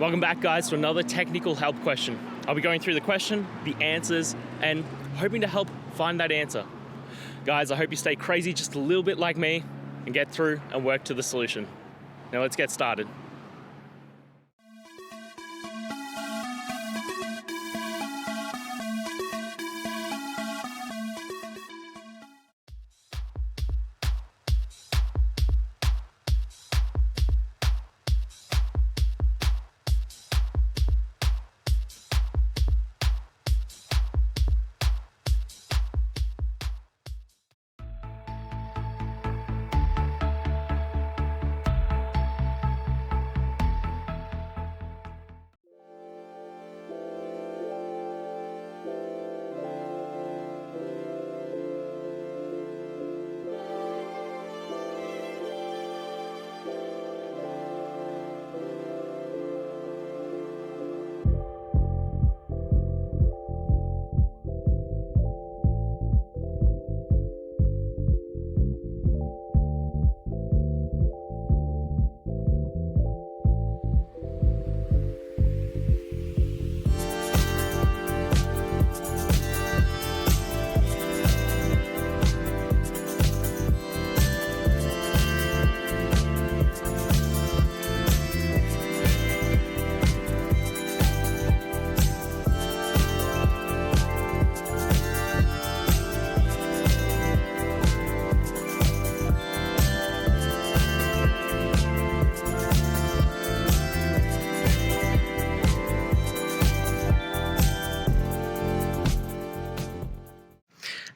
Welcome back, guys, to another technical help question. I'll be going through the question, the answers, and hoping to help find that answer. Guys, I hope you stay crazy just a little bit like me and get through and work to the solution. Now let's get started.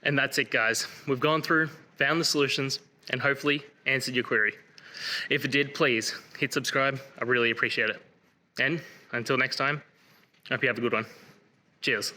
And that's it, guys. We've gone through, found the solutions, and hopefully answered your query. If it did, please hit subscribe. I really appreciate it. And until next time, I hope you have a good one. Cheers.